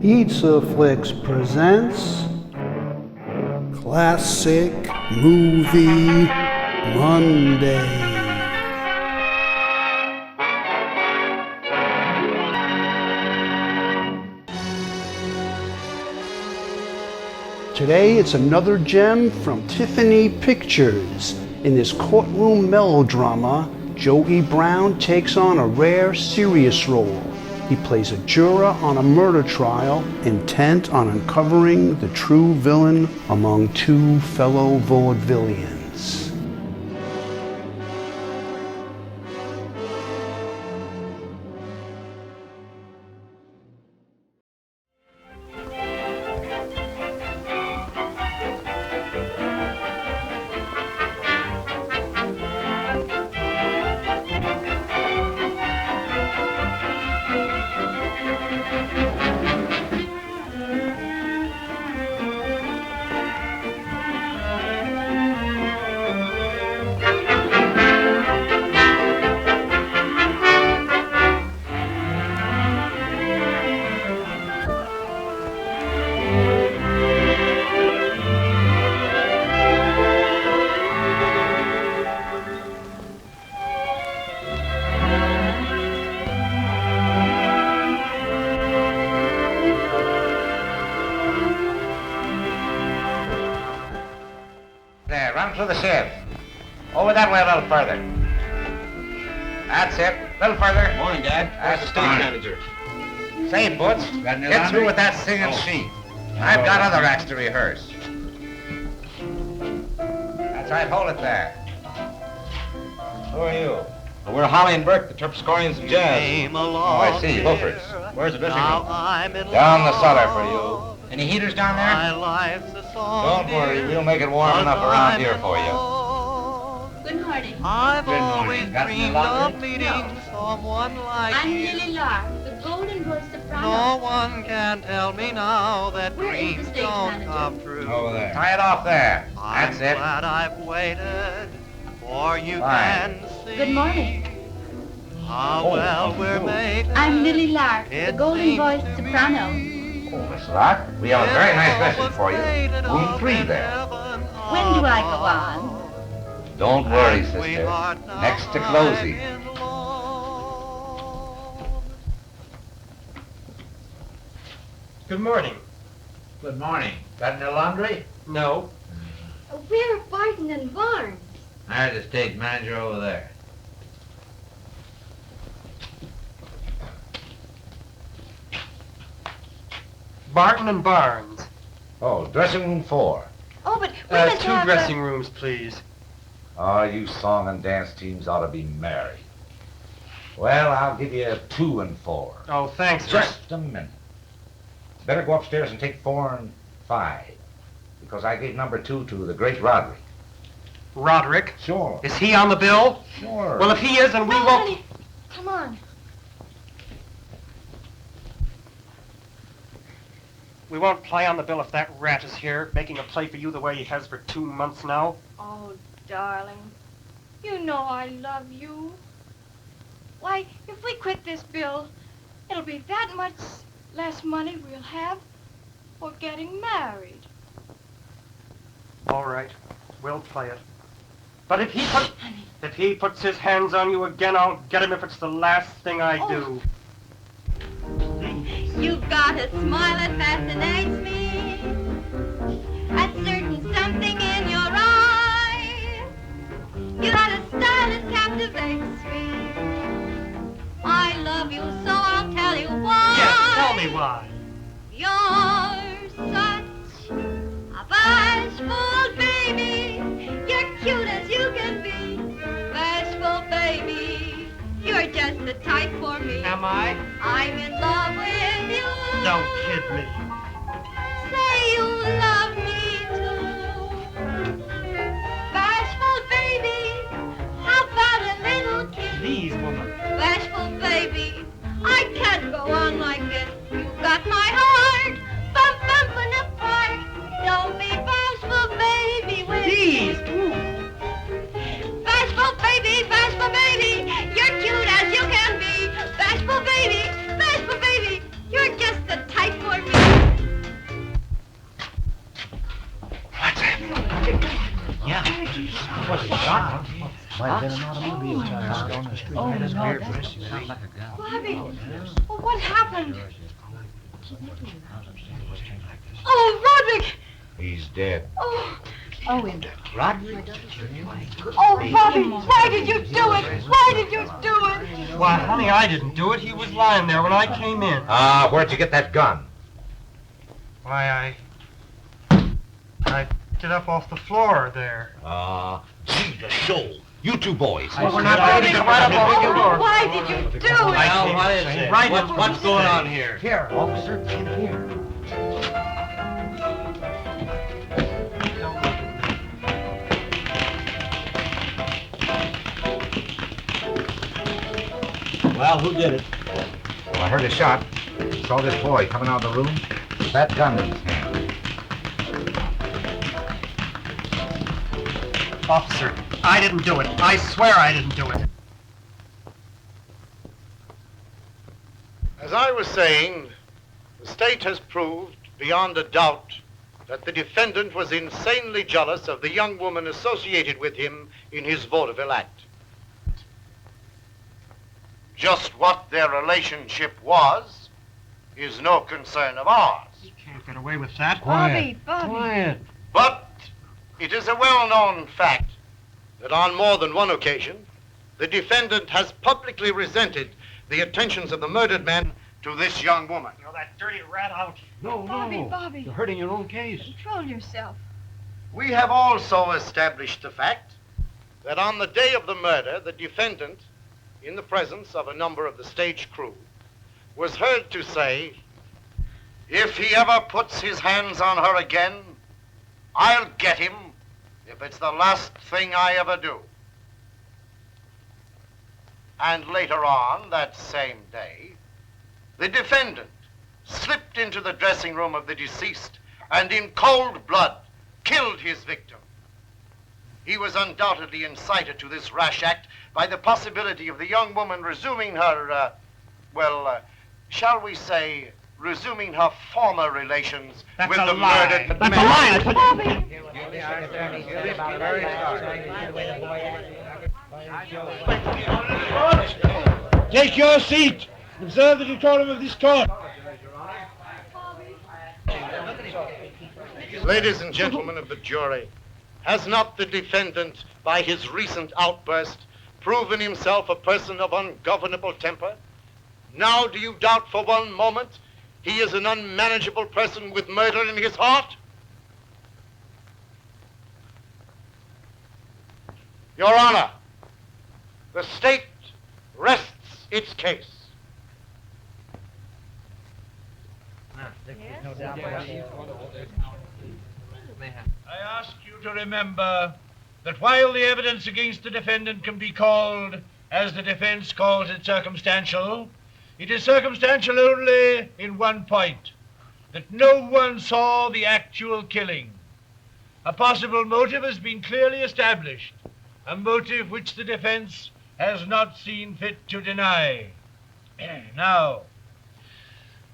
Pizza Flicks presents Classic Movie Monday. Today it's another gem from Tiffany Pictures. In this courtroom melodrama, Joey Brown takes on a rare, serious role. He plays a juror on a murder trial, intent on uncovering the true villain among two fellow vaudevillians. There, run through the sieve. Over that way a little further. That's it. A little further. Morning, Dad. Where's the stage manager? Say, Butch, get through with that singing sheet. I've got other acts to rehearse. That's right, hold it there. Who are you? Well, we're Holly and Burke, the Terpsichoreans of Jazz. Oh, I see. Loafers. Where's the dressing room? Down the cellar for you. Any heaters down there? Don't worry, we'll make it warm enough around here for you. Good morning. I've Good morning. always Got any dreamed laundry? of meeting someone like I'm you. Lily Lark, the golden voice No soprano. one can tell me now that Where is the dreams stage don't manager? come true. Over there. Tie it off there. I'm That's it. glad I've waited, for you Fine. can see Good morning. how Oh, well how we're do. made. I'm Lily Lark, the It golden seems voice to soprano. me Oh, Miss Locke, we have a very nice all message was for you. faded Room up 3 in there. heaven When do I go above. on? Don't worry, And sister. sweetheart, now Next to I'm closing. in love. Good morning. Good morning. Got any laundry? No. We're Barton and Barnes. There's the stage manager over there. Barton and Barnes. Oh, dressing room 4. Oh, but Two dressing rooms, please. Oh, you song and dance teams ought to be married. Well, I'll give you 2 and 4. Oh, thanks. Just a minute. Better go upstairs and take 4 and 5. Because I gave number 2 to the great Roderick. Roderick. Sure. Is he on the bill? Sure. Well, if he is, then we Oh, won't... honey, come on. We won't play on the bill if that rat is here, making a play for you the way he has for 2 months now. Oh, darling, you know I love you. Why, if we quit this bill, it'll be that much less money we'll have for getting married. All right, we'll play it. But if he puts his hands on you again, I'll get him if it's the last thing I do. You've got a smile that fascinates me, a certain something in your eye. You got a style that captivates me. I love you, so I'll tell you why. Yes, tell me why. You're such a bashful baby. You're cute as you can be. Bashful baby, you're just the type for me. Am I? I'm in love with you. Don't kid me. Say you love me too. Bashful baby, how about a little kiss? Please, woman. Bashful baby, I can't go on like this. You got my heart, bumping apart. Don't be bashful baby with Please, do. bashful baby, you're cute as you can be. Bashful baby, you're just the type for me. Might have been an automobile tire down the street. Oh, no, that's... Bobby! Oh, what happened? Oh, Roderick! He's dead. Oh, Roderick? oh, Bobby, why did you do it? Why did you do it? Why, honey, I didn't do it. He was lying there when I came in. Where'd you get that gun? Why, I picked it up off the floor there. Gee, the show. You two boys. Well, we're not ready to right up off the Oh, floor. why did you do it? Well, what is it? Right, what's going on here? Here, officer, in here. Well, who did it? Well, I heard a shot. Saw this boy coming out of the room with that gun in his hand. Officer, I didn't do it. I swear I didn't do it. As I was saying, the state has proved beyond a doubt that the defendant was insanely jealous of the young woman associated with him in his vaudeville act. Just what their relationship was is no concern of ours. You can't get away with that. Bobby. But it is a well-known fact that on more than one occasion, the defendant has publicly resented the attentions of the murdered man to this young woman. You know, that dirty rat out. Bobby. You're hurting your own case. Control yourself. We have also established the fact that on the day of the murder, the defendant, in the presence of a number of the stage crew, was heard to say, "If he ever puts his hands on her again, I'll get him if it's the last thing I ever do." And later on, that same day, the defendant slipped into the dressing room of the deceased and in cold blood killed his victim. He was undoubtedly incited to this rash act by the possibility of the young woman resuming her, shall we say, resuming her former relations with the murdered man. That's a lie. Bobby. Take your seat. Observe the decorum of this court. Ladies and gentlemen of the jury, has not the defendant, by his recent outburst, proven himself a person of ungovernable temper? Now do you doubt for one moment he is an unmanageable person with murder in his heart? Your Honor, the state rests its case. I ask you to remember that while the evidence against the defendant can be called, as the defense calls it, circumstantial, it is circumstantial only in one point, that no one saw the actual killing. A possible motive has been clearly established, a motive which the defense has not seen fit to deny. Now,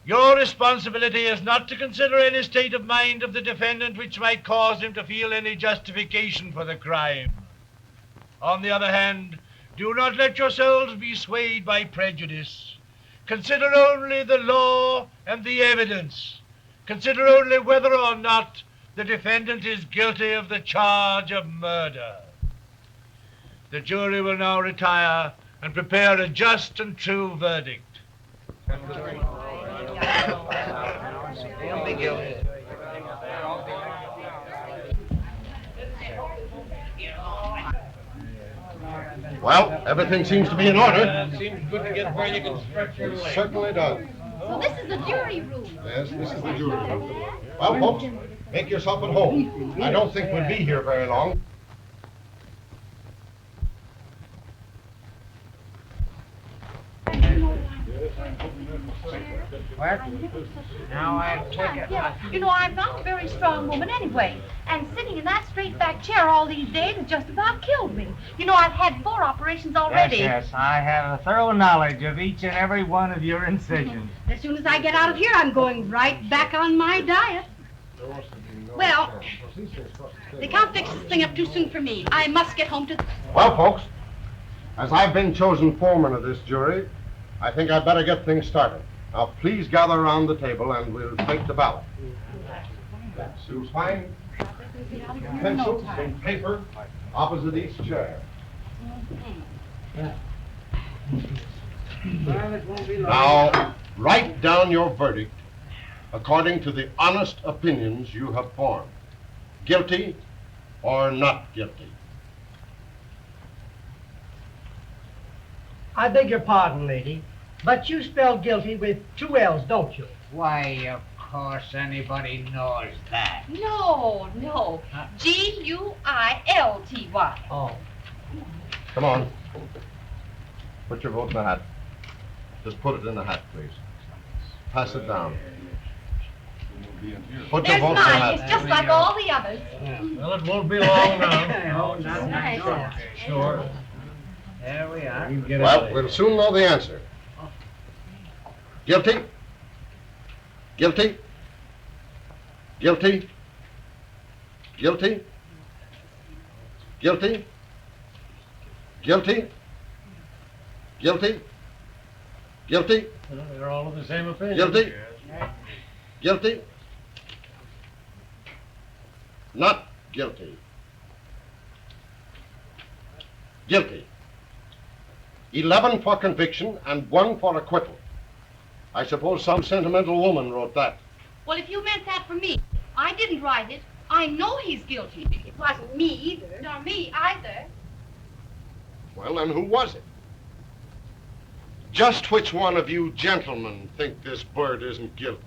your responsibility is not to consider any state of mind of the defendant which might cause him to feel any justification for the crime. On the other hand, do not let yourselves be swayed by prejudice. Consider only the law and the evidence. Consider only whether or not the defendant is guilty of the charge of murder. The jury will now retire and prepare a just and true verdict. Well, everything seems to be in order. Seems good to get where you can stretch your legs. Certainly does. So this is the jury room. Yes, this is the jury room. Well, folks, make yourself at home. I don't think we'll be here very long. What? Now I take it. Yeah, you know, I'm not a very strong woman anyway. And sitting in that straight back chair all these days has just about killed me. You know, I've had 4 operations already. Yes, I have a thorough knowledge of each and every one of your incisions. As soon as I get out of here, I'm going right back on my diet. Well, they can't fix this thing up too soon for me. I must get home to... Well, folks, as I've been chosen foreman of this jury, I think I'd better get things started. Now, please gather around the table and we'll take the ballot. You'll find pencils and paper opposite each chair. Now, write down your verdict according to the honest opinions you have formed. Guilty or not guilty? I beg your pardon, lady, but you spell guilty with 2 L's, don't you? Why, of course anybody knows that. No. G-U-I-L-T-Y. Oh. Come on. Put your vote in the hat. Just put it in the hat, please. Pass it down. Put your There's vote in the mine. hat. It's just like all the others. Well, it won't be long now. Nice. Sure. There we are. Well, we'll soon know the answer. Guilty? Guilty? Guilty? Guilty? Guilty? Guilty? Guilty? Guilty? They're all of the same opinion. Guilty? Guilty? Not guilty. Guilty. 11 for conviction and 1 for acquittal. I suppose some sentimental woman wrote that. Well, if you meant that for me, I didn't write it. I know he's guilty. It wasn't me either. Nor me either. Well, then who was it? Just which one of you gentlemen think this bird isn't guilty?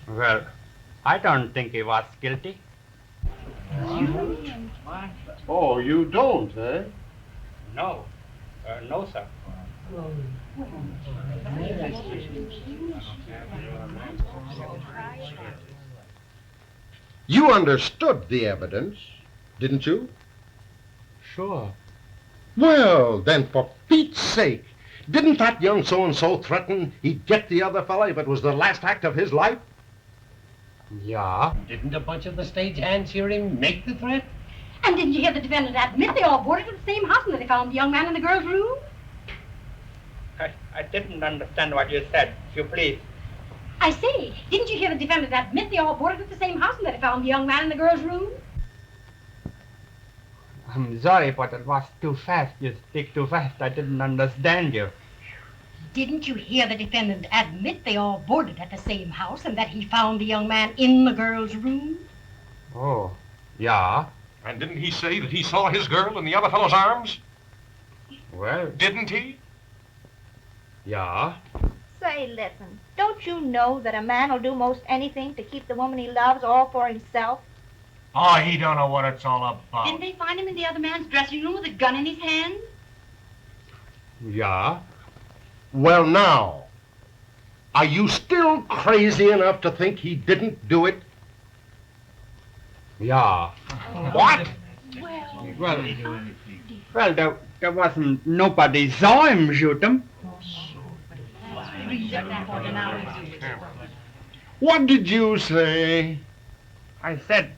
Well, I don't think he was guilty. Oh, you don't, eh? No. No, sir. You understood the evidence, didn't you? Sure. Well, then, for Pete's sake, didn't that young so-and-so threaten he'd get the other fella if it was the last act of his life? Yeah. Didn't a bunch of the stage hands hear him make the threat? And didn't you hear the defendant admit they all boarded at the same house and that they found the young man in the girl's room? I didn't understand what you said. If you please. I say, didn't you hear the defendant admit they all boarded at the same house and that they found the young man in the girl's room? I'm sorry, but it was too fast. You speak too fast. I didn't understand you. Didn't you hear the defendant admit they all boarded at the same house and that he found the young man in the girl's room? Oh, yeah. And didn't he say that he saw his girl in the other fellow's arms? Well, Didn't he? yeah. Say, listen, don't you know that a man will do most anything to keep the woman he loves all for himself? Oh, he don't know what it's all about. Didn't they find him in the other man's dressing room with a gun in his hand? Yeah. Well, now, are you still crazy enough to think he didn't do it? Yeah. What? Well, there wasn't nobody saw him shoot him. What did you say? I said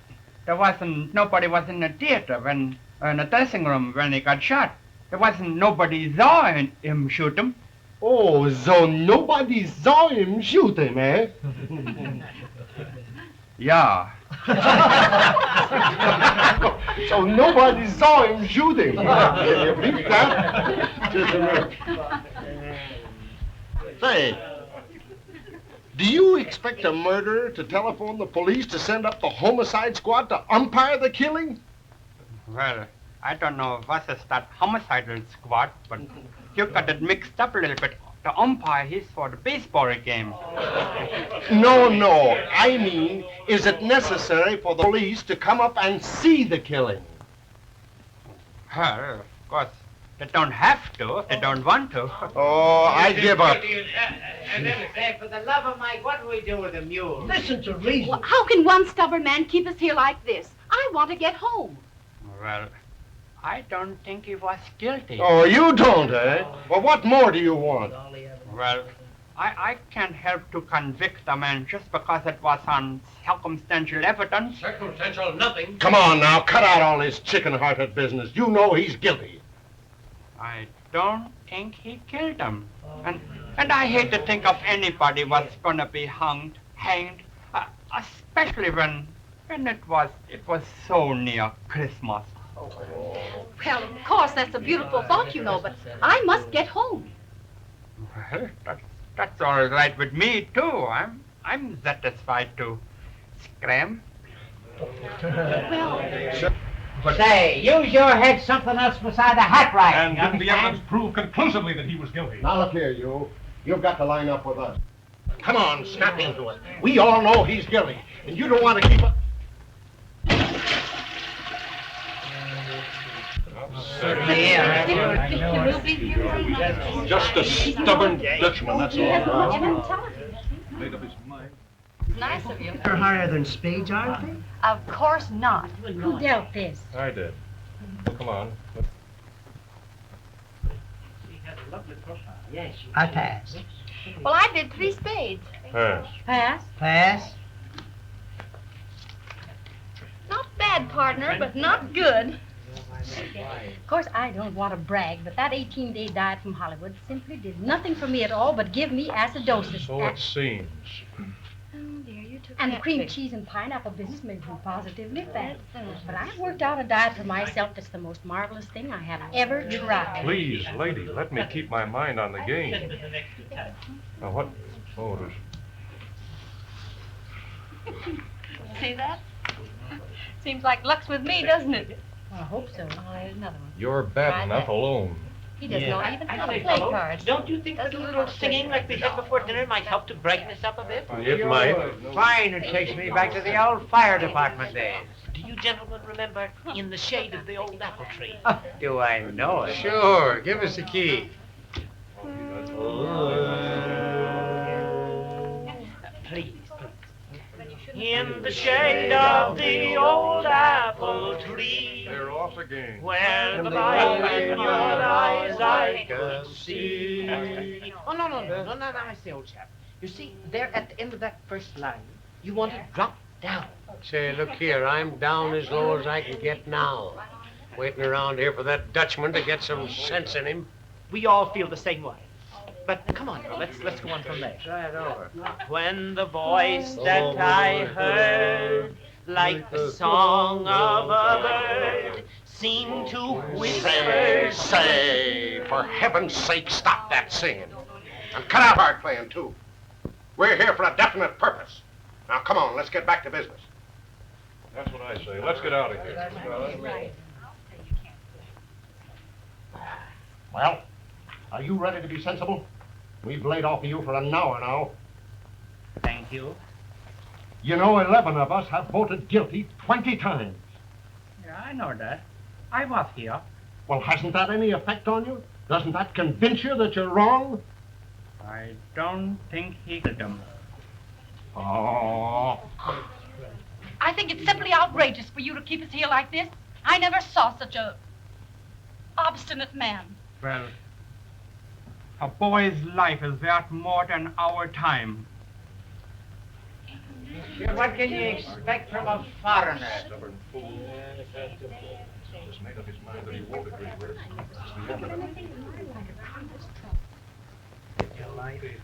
nobody was in the theater when, in the dressing room when he got shot. There wasn't nobody saw him shoot him. Oh, so nobody saw him shoot him, eh? Yeah. So nobody saw him shoot him. Can you beat that? Just a minute. Say, do you expect a murderer to telephone the police to send up the homicide squad to umpire the killing? Well, I don't know what is that homicidal squad, but you got it mixed up a little bit. The umpire is for the baseball game. No. I mean, is it necessary for the police to come up and see the killing? Well, of course, they don't have to if they don't want to. Oh, I give up. And then say, for the love of Mike, what do we do with the mule? Listen to reason. Well, how can one stubborn man keep us here like this? I want to get home. Well, I don't think he was guilty. Oh, you don't, eh? Well, what more do you want? Well, I can't help to convict a man just because it was on circumstantial evidence. Circumstantial nothing. Come on now, cut out all this chicken-hearted business. You know he's guilty. I don't think he killed him. And I hate to think of anybody was gonna be hanged, especially when it was so near Christmas. Well, of course, that's a beautiful thought, you know, but I must get home. Well, that's all right with me too. I'm satisfied to scram. But say, use your head something else beside the hat rack. And didn't the evidence prove conclusively that he was guilty? Now look here, you. You've got to line up with us. Come on, snap into it. We all know he's guilty, and you don't want to keep up. Just a stubborn Dutchman, that's all. Made up his mind. Nice of you. They're higher than spades, aren't they? Of course not. Who dealt this? I did. Well, come on. I pass. Well, I did 3 spades. Pass. Pass. Pass. Not bad, partner, but not good. Of course, I don't want to brag, but that 18-day diet from Hollywood simply did nothing for me at all but give me acidosis. So it seems. Oh, dear, you took And the that cream big. cheese and pineapple business made me positively fat. But I worked out a diet for myself that's the most marvelous thing I have ever tried. Please, lady, let me keep my mind on the game. Now, what? Oh, there's... See that? Seems like luck's with me, doesn't it? I hope so. Oh, there's another one. You're bad enough alone. He does not even have say, play fellow, cards. Don't you think that a little singing like we had before dinner might help to brighten us up a bit? It might. Fine, it takes me back to the old fire department days. Do you gentlemen remember In the Shade of the Old Apple Tree? Do I know it? Sure, give us the key. Please, please. In the shade of the old apple tree, They're off again. where the light in your eyes I could see. Oh, no, I say, old chap. You see, there at the end of that first line, you want to drop down. Say, look here, I'm down as low as I can get now. Waiting around here for that Dutchman to get some sense in him. We all feel the same way. But come on, girl, let's go on from there. Try it over. When the voice that I heard, like the song of a bird, seemed to whisper. Say, for heaven's sake, stop that singing. And cut out hard playing, too. We're here for a definite purpose. Now, come on, let's get back to business. That's what I say. Let's get out of here. Well, are you ready to be sensible? We've laid off of you for an hour now. Thank you. You know, 11 of us have voted guilty 20 times. Yeah, I know that. I was here. Well, hasn't that any effect on you? Doesn't that convince you that you're wrong? I don't think he killed him. Oh. I think it's simply outrageous for you to keep us here like this. I never saw such a obstinate man. Well, a boy's life is worth more than our time. What can you expect from a foreigner? Stubborn fool. Just made up his mind that he won't agree with it. It's the end of it.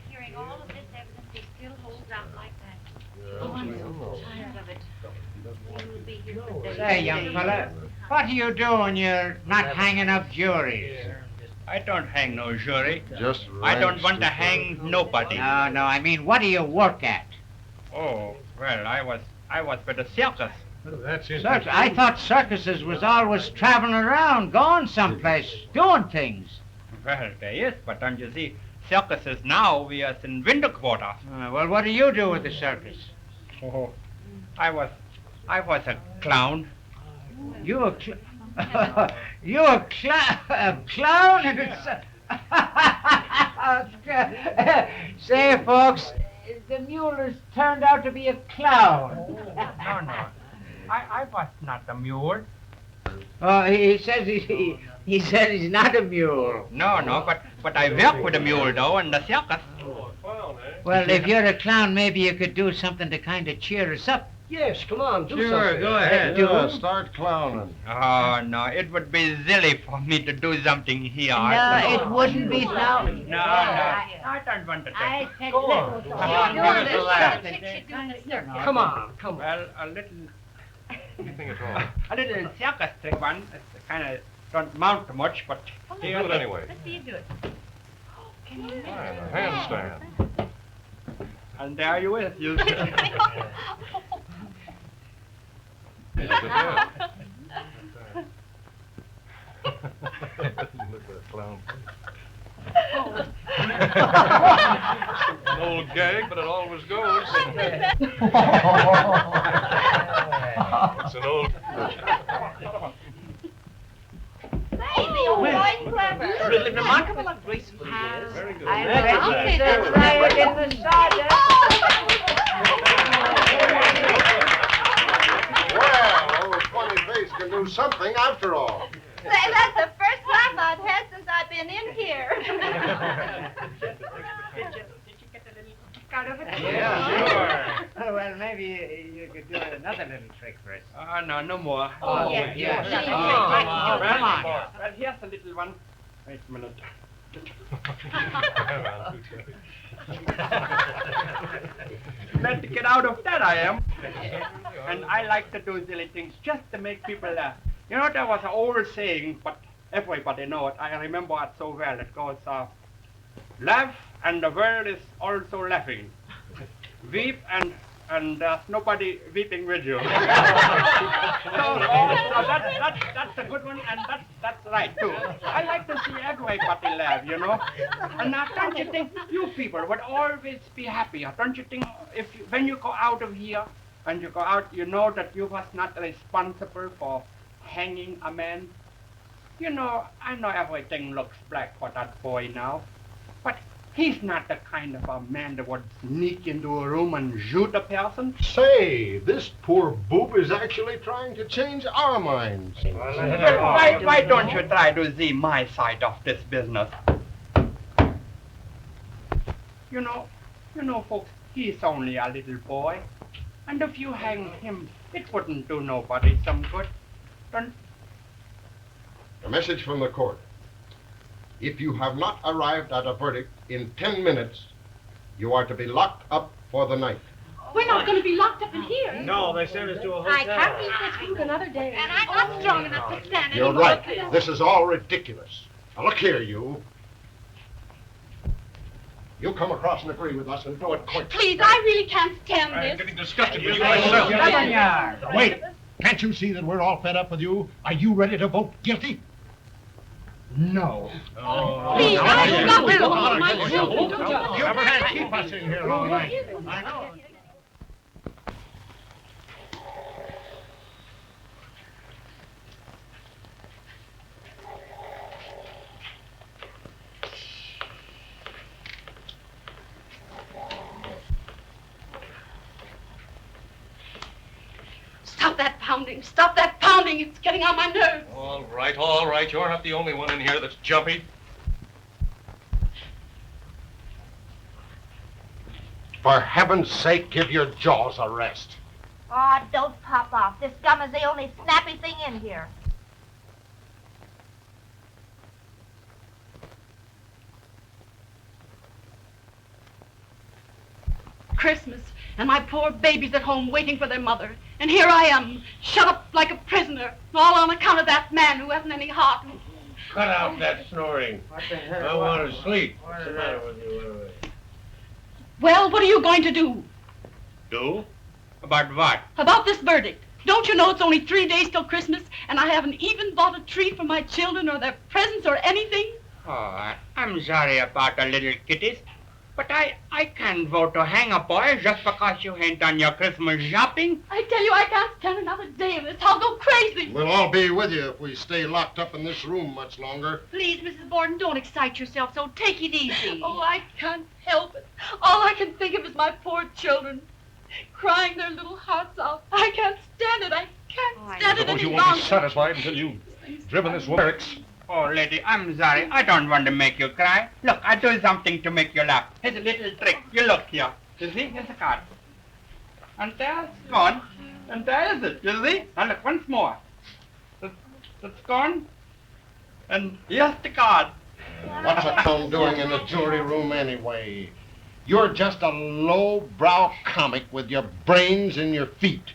Hearing all of this evidence, he still holds out like that. Oh, I'm so tired of it. He will be here for days. Say, young fella, what do you do when you're not hanging up juries? I don't hang no jury. Just I don't want to hang nobody. No, I mean, what do you work at? Oh, well, I was with the circus. That's it. Circus? I thought circuses was always traveling around, going someplace, doing things. Well, there is, but don't you see, circuses now, we are in winter quarters. Well, what do you do with the circus? Oh, I was a clown. You a you a clown? Say, folks, the mule has turned out to be a clown. No. I was not a mule. Oh, he says he says he's not a mule. No, but I work with a mule, though, in the circus. Well, if you're a clown, maybe you could do something to kind of cheer us up. Yes, come on, do Sure, something. go ahead. Do. Start clowning. Oh, no, it would be silly for me to do something here. No, it wouldn't be now. No, I don't want to I take said Go on. little. Give us a laugh. Come on, come on. Well, a little Anything at all. a little circus trick one. It's kind of don't mount much, but Do it anyway. Let's see you do it. Can you? Fine, a handstand. and there you is. You. Look at that. Look at that clown. An old gag, but it always goes. It's an old... Baby, oh, quite clever. Really remarkable and graceful he is. Very good. That's right in the sawdust. Well, old funny face can do something after all. Say, that's the first laugh I've had since I've been in here. Did you get a little kick out of it? Yeah, sure. Well, maybe you could do another little trick for us. Oh, no more. Oh, yes, yes. yes. Come on. Well, here's a little one. Wait a minute. Glad to get out of that, I am. And I like to do silly things just to make people laugh. You know, there was an old saying, but everybody knows it. I remember it so well. It goes, laugh and the world is also laughing. Weep and there's nobody weeping with you. so that's a good one, and that's right too. I like to see everybody laugh, you know. And now, don't you think you people would always be happier? Don't you think when you go out of here and you go out, you know that you was not responsible for hanging a man? You know, I know everything looks black for that boy now, but he's not the kind of a man that would sneak into a room and shoot a person. Say, this poor boob is actually trying to change our minds. Why don't you try to see my side of this business? You know, folks, he's only a little boy, and if you hang him, it wouldn't do nobody some good. Don't... A message from the court. If you have not arrived at a verdict in 10 minutes, you are to be locked up for the night. We're not going to be locked up in here. No, they sent us to a hotel. I can't eat this food another day. And I'm not strong enough to stand You're anymore. right. This is all ridiculous. Now look here, you. You come across and agree with us and do it quick. Please, I really can't stand I'm this. getting disgusted with you myself. Wait, can't you see that we're all fed up with you? Are you ready to vote guilty? No. Please, I've got to go home with my children. You can't keep us in here all night. I know. Stop that pounding. Stop that pounding. It's getting on my nerves. All right. You're not the only one in here that's jumpy. For heaven's sake, give your jaws a rest. Oh, don't pop off. This gum is the only snappy thing in here. Christmas, and my poor babies at home waiting for their mother. And here I am, shut up like a prisoner, all on account of that man who hasn't any heart. Cut out that snoring. I want to sleep. What's the matter with you? Well, what are you going to do Do? About what? about this verdict? Don't you know it's only 3 days till Christmas, and I haven't even bought a tree for my children or their presents or anything? Oh, I'm sorry about the little kitties, but I can't vote to hang a boy just because you ain't done your Christmas shopping. I tell you, I can't stand another day of this. I'll go crazy. We'll all be with you if we stay locked up in this room much longer. Please, Mrs. Borden, don't excite yourself so. Take it easy. Oh, I can't help it. All I can think of is my poor children, crying their little hearts out. I can't stand it. I Can't stand it Suppose any you won't be longer. satisfied until you've driven this barracks. Oh, lady, I'm sorry. I don't want to make you cry. Look, I'll do something to make you laugh. Here's a little trick. You look here. You see? Here's a card. And there's gone. And there is it. You see? Now look, once more. That's gone. And here's the card. What's a clown doing in the jury room anyway? You're just a low-brow comic with your brains in your feet.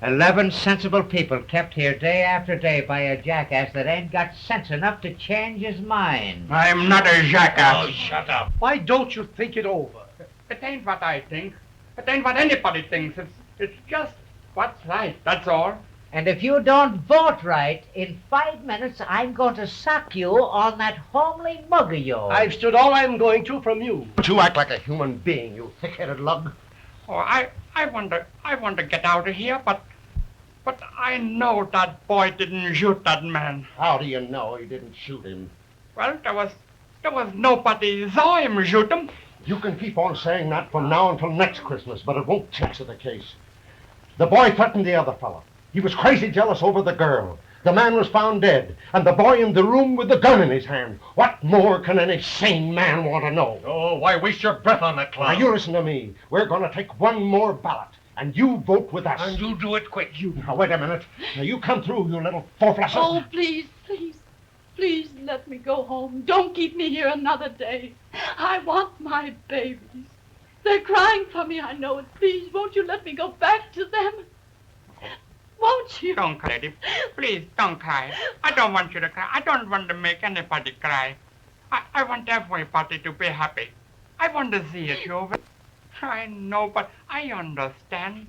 11 sensible people kept here day after day by a jackass that ain't got sense enough to change his mind. I'm not a jackass. Oh, shut up. Why don't you think it over? It ain't what I think. It ain't what anybody thinks. It's just what's right, that's all. And if you don't vote right, in 5 minutes I'm going to sock you on that homely mug of yours. I've stood all I'm going to from you. Don't you act like a human being, you thick-headed lug. Oh, I want to get out of here, but I know that boy didn't shoot that man. How do you know he didn't shoot him? Well, there was nobody saw him shoot him. You can keep on saying that from now until next Christmas, but it won't change the case. The boy threatened the other fellow. He was crazy jealous over the girl. The man was found dead, and the boy in the room with the gun in his hand. What more can any sane man want to know? Oh, why waste your breath on that clown? Now, you listen to me. We're going to take one more ballot, and you vote with us. And you do it quick. Now, wait a minute. Now, you come through, you little four-flusser. Oh, please, let me go home. Don't keep me here another day. I want my babies. They're crying for me, I know it. Please, won't you let me go back to them? Won't you? Don't cry, lady. Please, don't cry. I don't want you to cry. I don't want to make anybody cry. I want everybody to be happy. I want to see it over. I know, but I understand.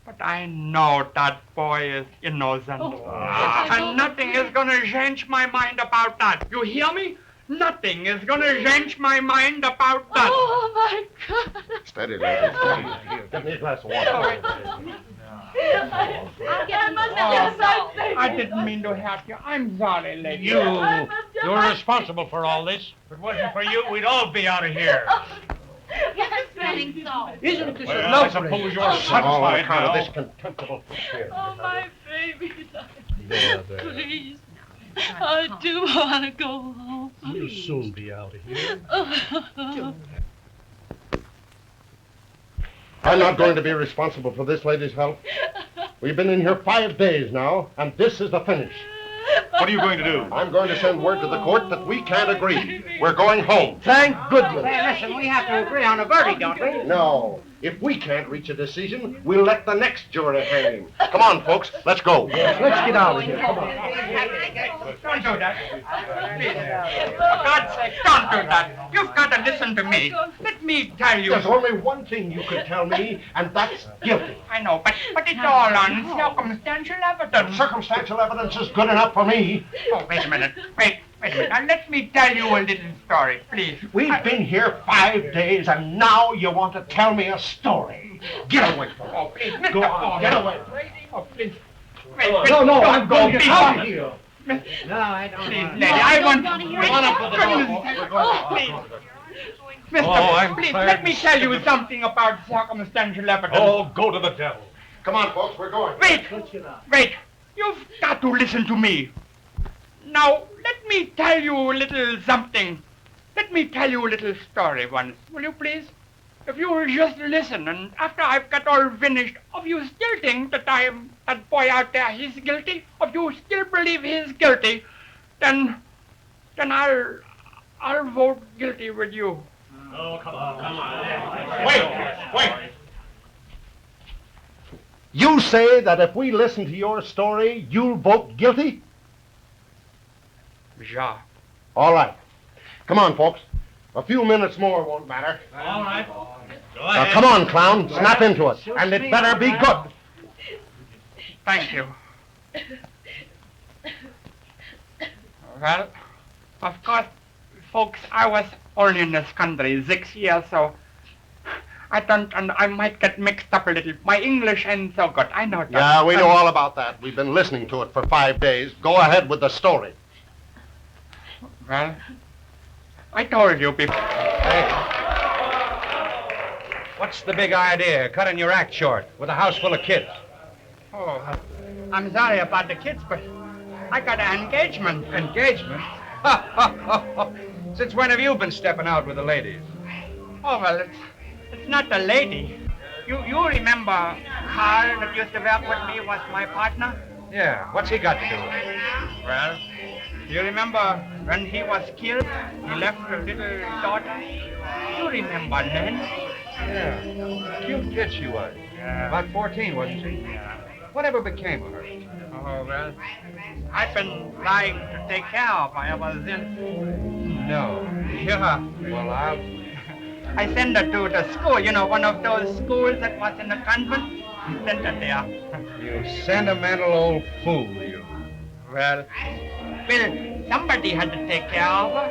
But I know that boy is innocent. And nothing is going to change my mind about that. You hear me? Nothing is going to change my mind about that. Oh, my God. Steady, lady. Steady. Here, give me a glass of water. I didn't mean to hurt you. I'm sorry, lady. You're responsible for all this. If it wasn't for you, we'd all be out of here. Yes, smelling so. Isn't this Well, a I lovely? suppose you're On satisfied account now. of this contemptible here. Oh, my babies. Please. I do want to go home. We'll soon be out of here. I'm not going to be responsible for this lady's health. We've been in here 5 days now, and this is the finish. What are you going to do? I'm going to send word to the court that we can't agree. We're going home. Thank goodness. Hey, listen, we have to agree on a verdict, don't we? No. If we can't reach a decision, we'll let the next jury hang him. Come on, folks. Let's go. Let's get out of here. Come on. Don't do that. Please. For God's sake, don't do that. You've got to listen to me. Let me tell you. There's only one thing you could tell me, and that's guilty. I know, but it's all on circumstantial evidence. Circumstantial evidence is good enough for me. Oh, wait a minute. Wait a minute. Now, let me tell you a little story, please. We've been here 5 days, and now you want to tell me a story. Get away from me. Oh, please, Mr. Go on, get away. Oh, please. No, I'm going to get out of here. No, I don't Please, want lady, I want... Mister, I'm please, tired let me and tell sick you of it. something about circumstantial evidence. Oh, go to the devil. Come on, folks, we're going. Wait, you've got to listen to me. Now, let me tell you a little something. Let me tell you a little story once, will you please? If you will just listen, and after I've got all finished, if you still think that that boy out there, he's guilty, if you still believe he's guilty, then I'll vote guilty with you. Oh, come on. Wait. You say that if we listen to your story, you'll vote guilty? Yeah. All right. Come on, folks. A few minutes more won't matter. All right. Go Now, ahead. come on, clown. Snap into it. And it better be good. Thank you. Well, of course, folks, I was only in this country 6 years, so I might get mixed up a little. My English ain't so good, I know that. Yeah, we know all about that. We've been listening to it for 5 days. Go ahead with the story. Well, I told you before. What's the big idea, cutting your act short with a house full of kids? Oh, I'm sorry about the kids, but I got an engagement. Engagement? Since when have you been stepping out with the ladies? Oh, well, it's not the lady. You remember Carl that used to work with me was my partner? Yeah, what's he got to do with it? Well, you remember when he was killed, he left a little daughter? You remember Nancy? Yeah, cute kid she was. Yeah. About 14, wasn't she? Yeah. Whatever became of her? Oh, well, I've been trying to take care of her ever since. No. Yeah. Well, I sent her to the school, you know, one of those schools that was in the convent. I sent her there. You sentimental old fool, you. Well, somebody had to take care of her.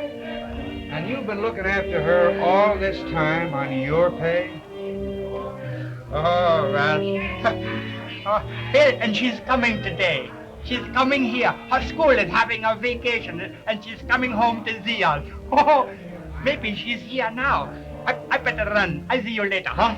And you've been looking after her all this time on your pay? Oh, well. And she's coming today. She's coming here. Her school is having a vacation, and she's coming home to see us. Oh, maybe she's here now. I better run. I'll see you later, huh?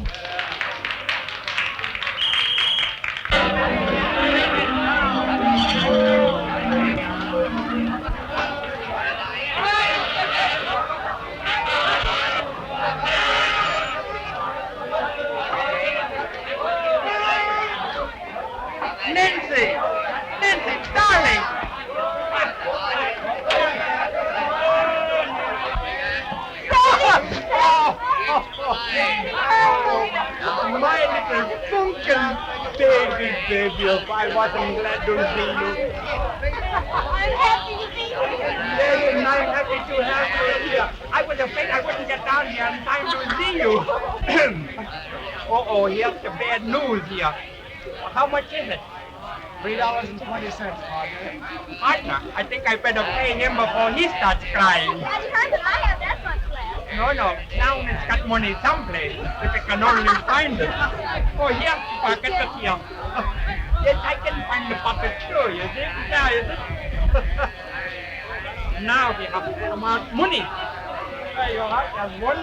Nancy, darling. My little funkin' baby, if I wasn't glad to see you. I'm happy to see you. Yes, and I'm happy to have you here. I was afraid I wouldn't get down here in time to see you. Uh-oh, here's the bad news here. How much is it? $3.20, partner. Partner, I think I better pay him before he starts crying. Have you heard that I have that much left? No, Clown has got money someplace, if he can only find it. Oh, here's the pocket, look here. Yes, I can find the pocket too, you see? There, you see? Now we have the amount of money. There you are, there's 1,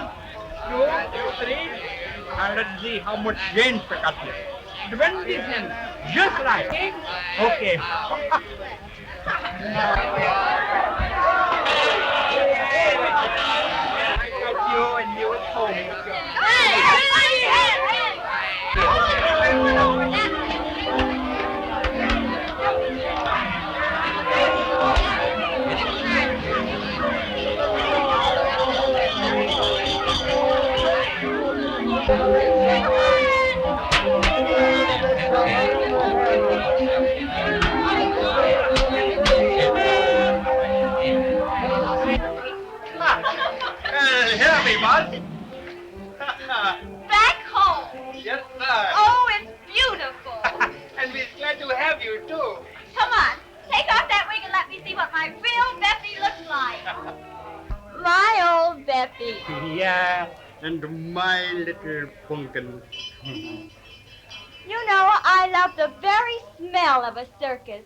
2, 3, and let's see how much change we got here. 20 cents, just right. Okay. I got you and you at home. Here we was. Back home. Yes, sir. Oh, it's beautiful. And we're glad to have you, too. Come on, take off that wig and let me see what my real Beffy looks like. My old Beffy. Yeah, and my little pumpkin. You know, I love the very smell of a circus.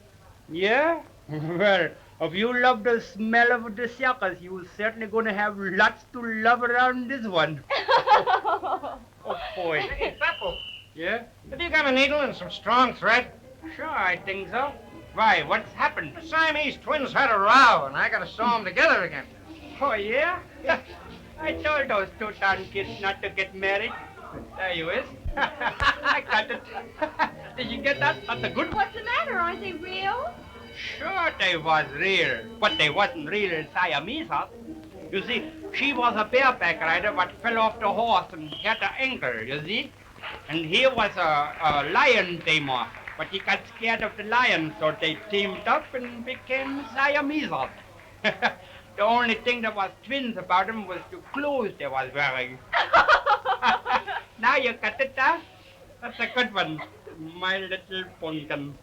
Yeah? Well, if you love the smell of the circus, you're certainly going to have lots to love around this one. Oh, boy. Hey, Peppo. Yeah? Have you got a needle and some strong thread? Sure, I think so. Why, what's happened? The Siamese twins had a row, and I got to sew them together again. Oh, yeah? I told those two darn kids not to get married. There you is. I got it. Did you get that? That's a good one. What's the matter? Aren't they real? Sure they was real, but they wasn't real Siamese. You see, she was a bareback rider but fell off the horse and hurt her ankle, you see? And he was a lion tamer, but he got scared of the lion, so they teamed up and became Siamese. The only thing that was twins about them was the clothes they was wearing. Now you got it, huh? That's a good one, my little pumpkin.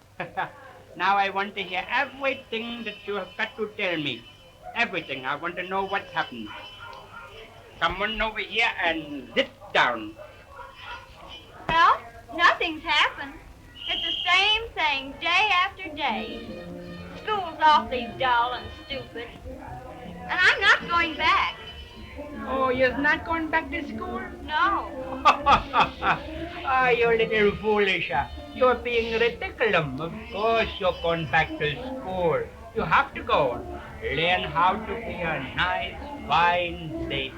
Now I want to hear everything that you have got to tell me. Everything. I want to know what's happened. Come on over here and sit down. Well, nothing's happened. It's the same thing day after day. School's awfully dull and stupid. And I'm not going back. Oh, you're not going back to school? No. Ah, you little foolish. You're being ridiculous. Of course you're going back to school. You have to go. Learn how to be a nice, fine lady.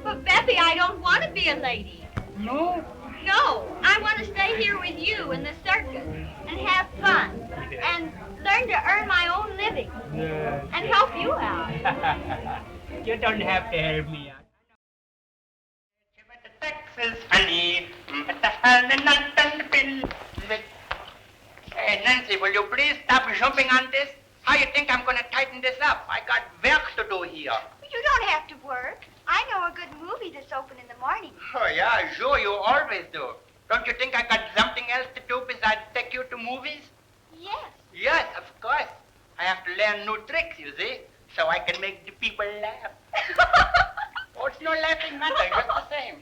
But, Beppy, I don't want to be a lady. No? No, I want to stay here with you in the circus and have fun and learn to earn my own living and help you out. You don't have to help me out. Texas honey, but the honey not on the bill. Hey, Nancy, will you please stop jumping on this? How you think I'm going to tighten this up? I got work to do here. You don't have to work. I know a good movie that's open in the morning. Oh, yeah, sure, you always do. Don't you think I got something else to do besides take you to movies? Yes. Yes, of course. I have to learn new tricks, you see, so I can make the people laugh. Oh, it's no laughing matter, just the same.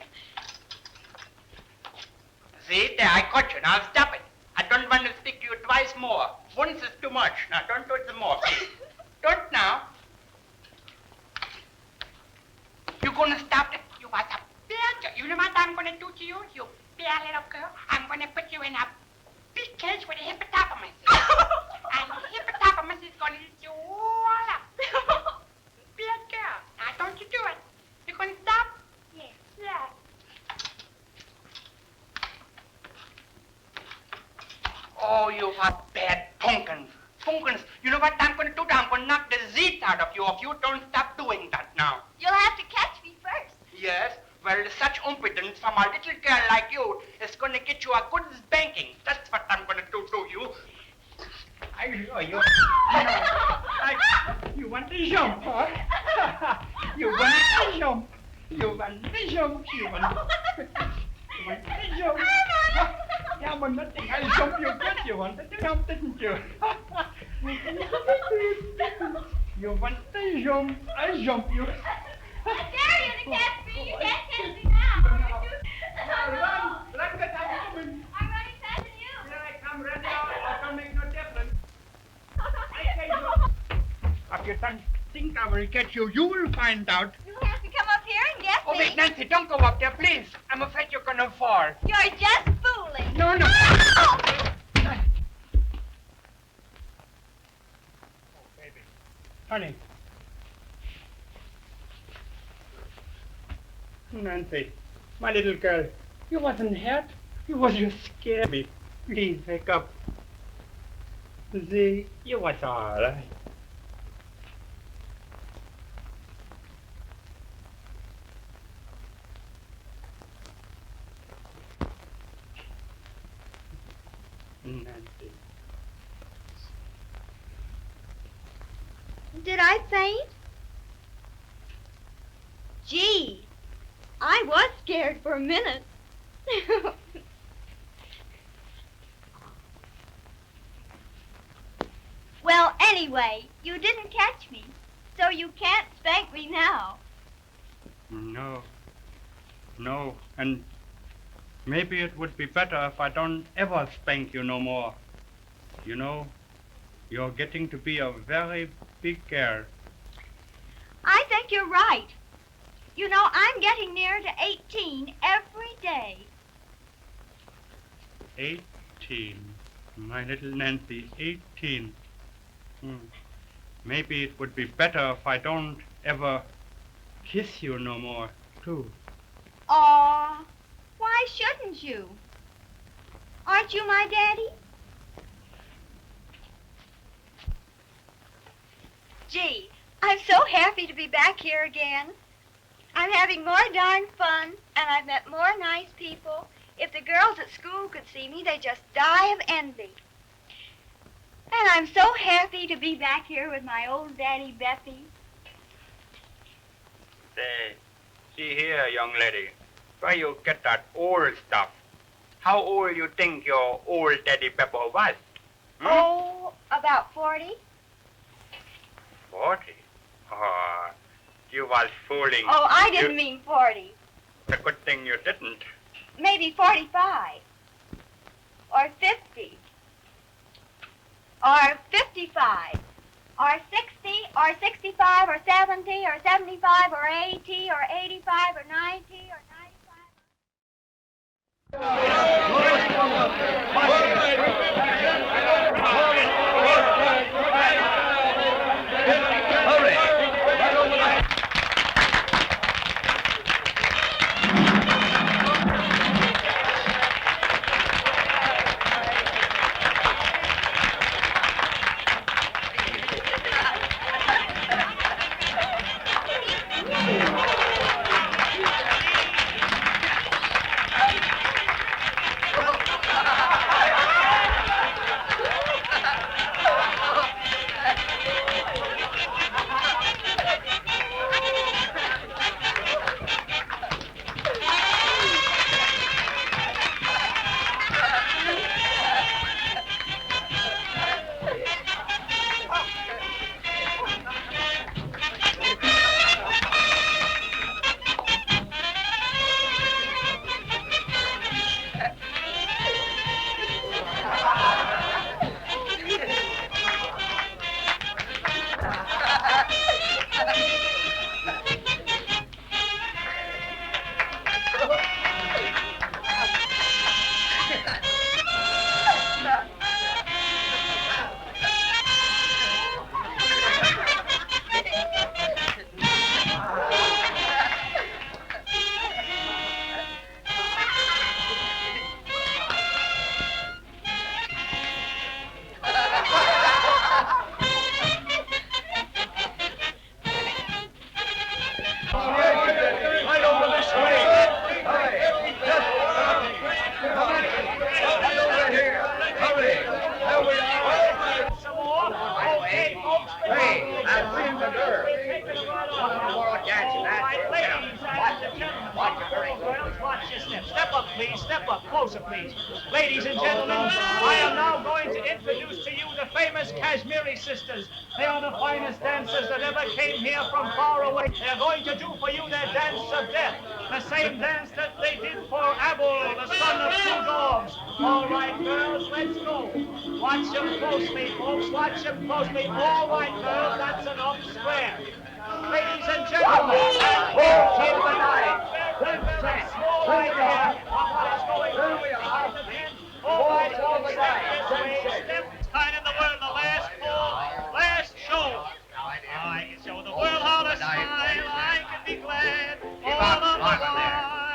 See, there, I caught you. Now stop it. I don't want to stick you twice more. Once is too much. Now, don't do it some more, please. Don't now. You gonna stop it? You was a bad. You know what I'm gonna do to you? You bad little girl. I'm gonna put you in a big cage with a hippopotamus. And the hippopotamus is gonna eat you all up. Bad girl. Now don't you do it. You gonna stop? Yes. Yeah. Oh, you are bad pumpkins. Pumpkins. You know what I'm gonna do? I'm gonna knock the zit out of you if you don't stop doing that now. You'll have to catch me first. Yes? Well, such impudence from a little girl like you is going to get you a good spanking. That's what I'm going to do to you. I know you. You want to jump, huh? You want to jump. You want to jump. You want to jump. Yeah, but nothing. I'll jump you good. You wanted to jump, didn't you? You want to jump. I'll jump you. There, you're gonna catch me. You can't catch me now. Run, because I'm coming. I'm running faster than you. Here I come, ready out. I don't make no difference. I tell you. If you don't think I will catch you, you will find out. You have to come up here and get Oh, me. wait, Nancy, don't go up there, please. I'm afraid you're gonna fall. You're just fooling. No. Oh, Baby. Honey. Nancy, my little girl, you wasn't hurt. You was just scared me. Please wake up. See, you was all right. Nancy. did I faint? Gee, I was scared for a minute. Well, anyway, you didn't catch me, so you can't spank me now. No, and maybe it would be better if I don't ever spank you no more. You know, you're getting to be a very big girl. I think you're right. You know, I'm getting near to 18 every day. 18. My little Nancy, 18. Maybe it would be better if I don't ever kiss you no more, too. Aw, why shouldn't you? Aren't you my daddy? Gee, I'm so happy to be back here again. I'm having more darn fun, and I've met more nice people. If the girls at school could see me, they'd just die of envy. And I'm so happy to be back here with my old daddy, Beppy. Say, see here, young lady. Where you get that old stuff? How old you think your old daddy Pepper was? Oh, about 40. 40? Oh, you was fooling. Oh, I didn't mean 40. It's a good thing you didn't. Maybe 45. Or 50. Or 55. or 60 or 65 or 70 or 75 or 80 or 85 or 90 or Step up, please. Step up. Closer, please. Ladies and gentlemen, I am now going to introduce to you the famous Kashmiri sisters. They are the finest dancers that ever came here from far away. They are going to do for you their dance of death. The same dance that they did for Abel, the son of two dogs. All right, girls, let's go. Watch them closely, folks. Watch them closely. All right, girls, that's enough. Square. Ladies and gentlemen, in the night, all right here, what is going on? All right, all step this way, step. Time in the world, the last show. I can show the world how to smile. I can be glad all of the while.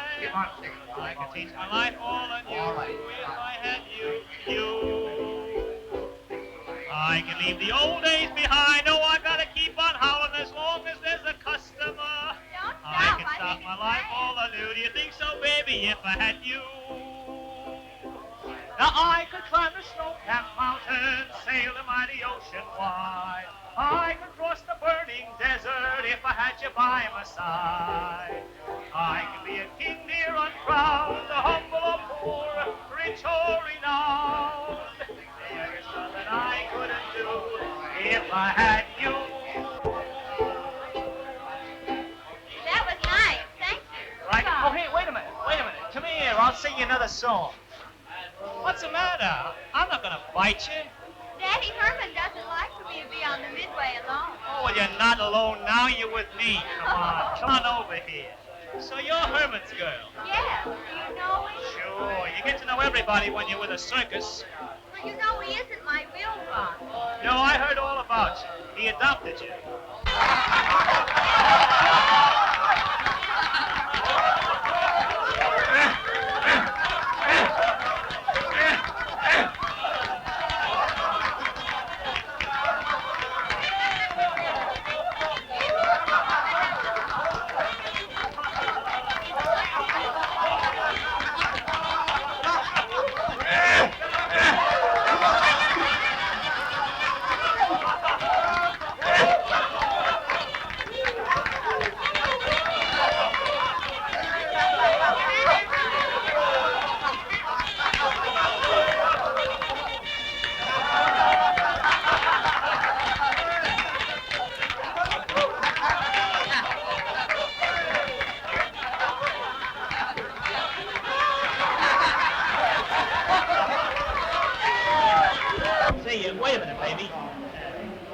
I can teach my life all anew if I had you. I can leave the old days behind. No, I gotta keep on howling as long as there's a customer. I can start my life all anew. Do you think so, baby, if I had you? Now I could climb the snow-capped mountains, sail the mighty ocean wide. I could cross the burning desert if I had you by my side. I could be a king, dear, uncrowned, the humble or poor, rich or renowned. There's nothing I couldn't do if I had you. That was nice. Thank you. Right. Oh, hey, wait a minute. Come here. I'll sing you another song. What's the matter? I'm not going to bite you. Daddy Herman doesn't like for me to be on the midway alone. Oh, well, you're not alone now. You're with me. Come on over here. So you're Herman's girl. Yeah. Do you know him? Sure. You get to know everybody when you're with a circus. Well, you know he isn't my real father. No, I heard all about you. He adopted you.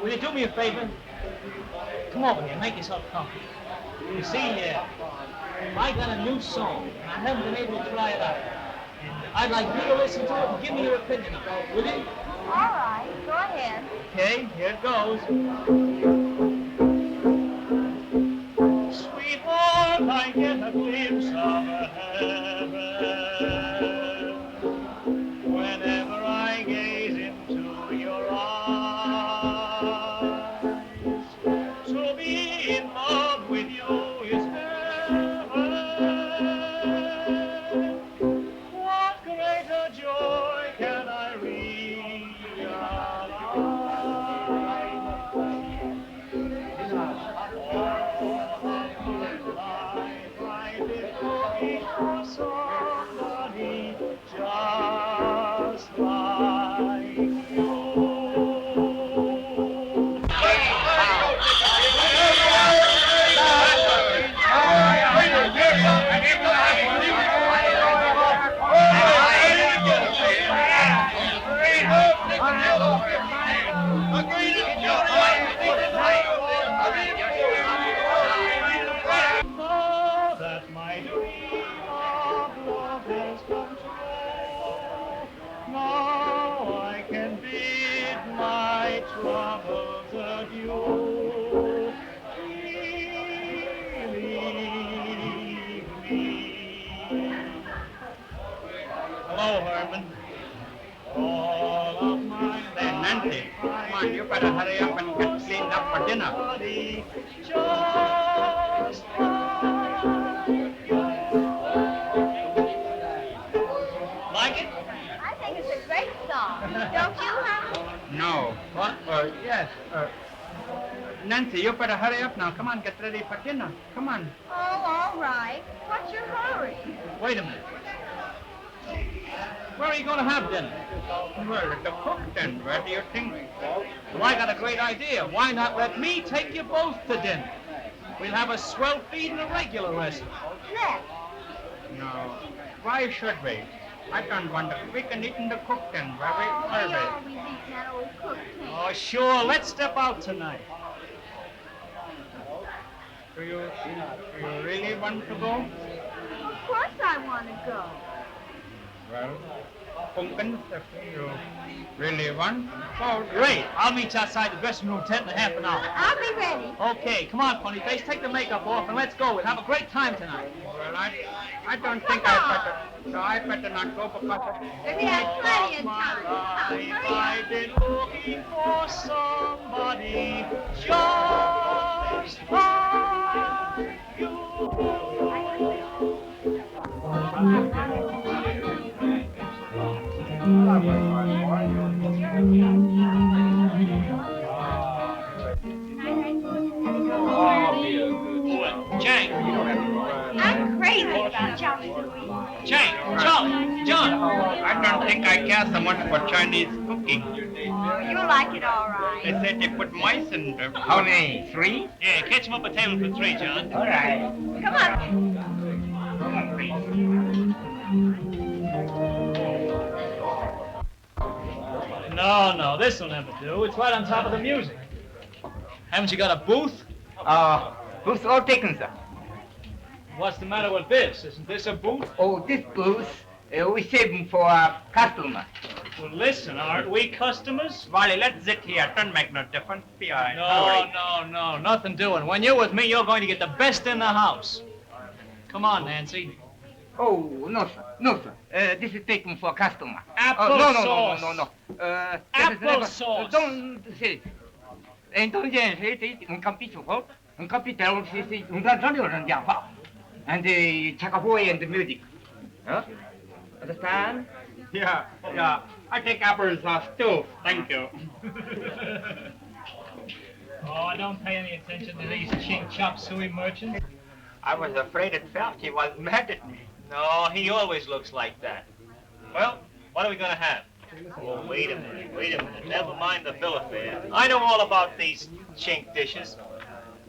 will you do me a favor? Come over here, make yourself comfortable. You see, I got a new song, and I haven't been able to try it out. And I'd like you to listen to it and give me your opinion on it, will you? All right, go ahead. Okay, here it goes. Sweetheart, I get a glimpse of heaven whenever I gaze into your eyes. To be in love with you is heaven. What greater joy can I somebody just like you. Hello, Herman. All of my Nancy, come on, you better hurry up and get cleaned up for dinner. Like it? I think it's a great song. Don't you, Herman? No. What? Yes. Nancy, you better hurry up now. Come on, get ready for dinner. Come on. Oh, all right. What's your hurry? Wait a minute. Where are you going to have dinner? Well, at the cook tent. Where do you think? Well, I got a great idea. Why not let me take you both to dinner? We'll have a swell feed in a regular restaurant. Let's. No. Why should we? I don't want to. We can eat in the cook tent where we We serve it. always eat in that old cook tent. Oh, sure. Let's step out tonight. Do you really want to go? Of course I want to go. Well, Pumpkin, if you really want. Oh, great. I'll meet you outside the dressing room tent in half an hour. I'll be ready. Okay, come on, funny face. Take the makeup off and let's go. We'll have a great time tonight. Well, I don't think I better not go because We have plenty of time. Hurry I've been looking for somebody just like you. Jane. I'm crazy about Chop Suey. Jane, Charlie, John. I don't think I care so much for Chinese cooking. You like it all right. They said they put mice in them. How many? 3? Yeah, catch him up a table for 3, John. All right. Come on. No, this'll never do. It's right on top of the music. Haven't you got a booth? Booth's all taken, sir. What's the matter with this? Isn't this a booth? Oh, this booth, we save them for customers. Well, listen, aren't we customers? Wally, let's sit here. Don't make no difference. Be all right. No, nothing doing. When you're with me, you're going to get the best in the house. Come on, Nancy. Oh, no, sir. No, sir. This is taken for customer. Applesauce. No. Applesauce. Don't say. Intelligence, un capisco, un capitano, un canzone non andiamo fa. And the chakaboy and the music. Huh? Understand? Yeah. I take applesauce too. Thank you. Oh, don't pay any attention to these chink chop suey merchants. I was afraid at first he was mad at me. No, he always looks like that. Well, what are we going to have? Oh, wait a minute. Never mind the bill of fare. I know all about these chink dishes.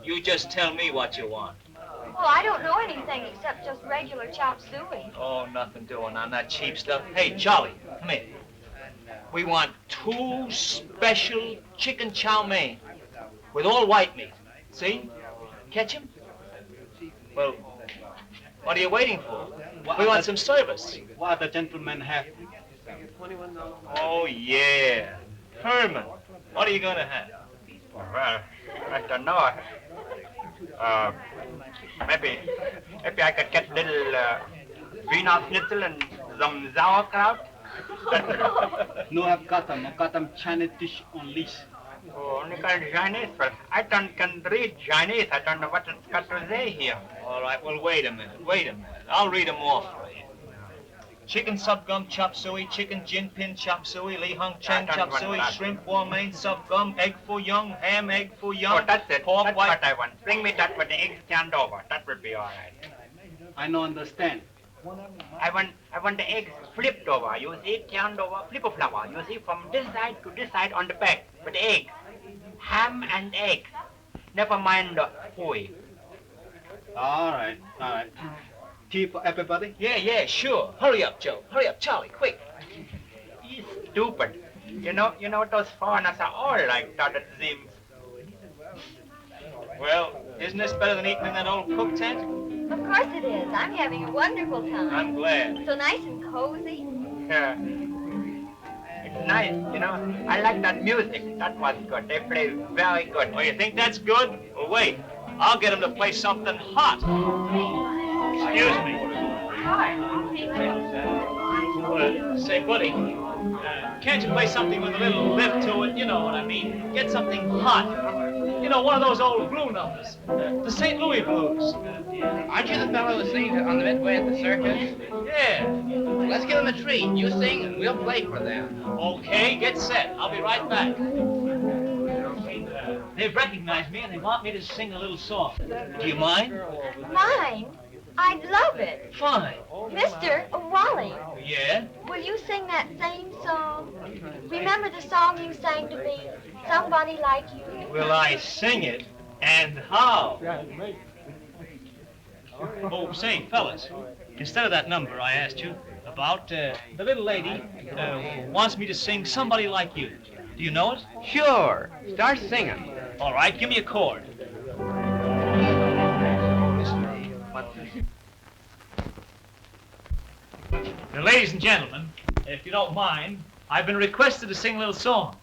You just tell me what you want. Well, I don't know anything except just regular chop suey. Oh, nothing doing on that cheap stuff. Hey, Charlie, come here. We want 2 special chicken chow mein with all white meat. See? Catch him? Well, what are you waiting for? We want some service. What the gentleman have? Oh, yeah. Herman, what are you going to have? Well, I don't know. Maybe I could get a little Wiener Schnitzel and some sauerkraut. No, I've got them Chinese dish on lease. Oh, only got Chinese. Well, I don't can read Chinese. I don't know what it's got to say here. All right, well, wait a minute. I'll read them off for you. Chicken sub gum chop suey, chicken gin pin chop suey, li hung cheng chop suey, shrimp warm main sub gum, egg foo young, ham egg foo young. Oh, that's it. Pork That's white. what I want. Bring me that with the eggs turned over. That will be all right. I don't understand. I want the eggs flipped over. You see, turned over, flip-a-flopper. You see, from this side to this side on the back with the eggs. Ham and eggs. Never mind the poi. All right. Tea for everybody? Yeah, sure. Hurry up, Joe. Hurry up, Charlie, quick. He's stupid. You know those foreigners are all like that, it seems. Well, isn't this better than eating in that old cook tent? Of course it is. I'm having a wonderful time. I'm glad. So nice and cozy. Yeah. It's nice, you know. I like that music. That was good. They play very good. Oh, you think that's good? Well, wait. I'll get him to play something hot. Excuse me. Say, buddy, can't you play something with a little lift to it? You know what I mean. Get something hot. You know, one of those old blue numbers. The St. Louis blues. Aren't you the fellow who sings on the midway at the circus? Yeah. Let's give them a treat. You sing and we'll play for them. Okay, get set. I'll be right back. They've recognized me and they want me to sing a little song. Do you mind? Mine? I'd love it. Fine. Mr. Wally, Yeah? will you sing that same song? Remember the song you sang to me? Somebody Like You? Will I sing it? And how? Oh, say, fellas, instead of that number I asked you about, the little lady wants me to sing Somebody Like You. Do you know it? Sure. Start singing. All right, give me a chord. Now, ladies and gentlemen, if you don't mind, I've been requested to sing a little song.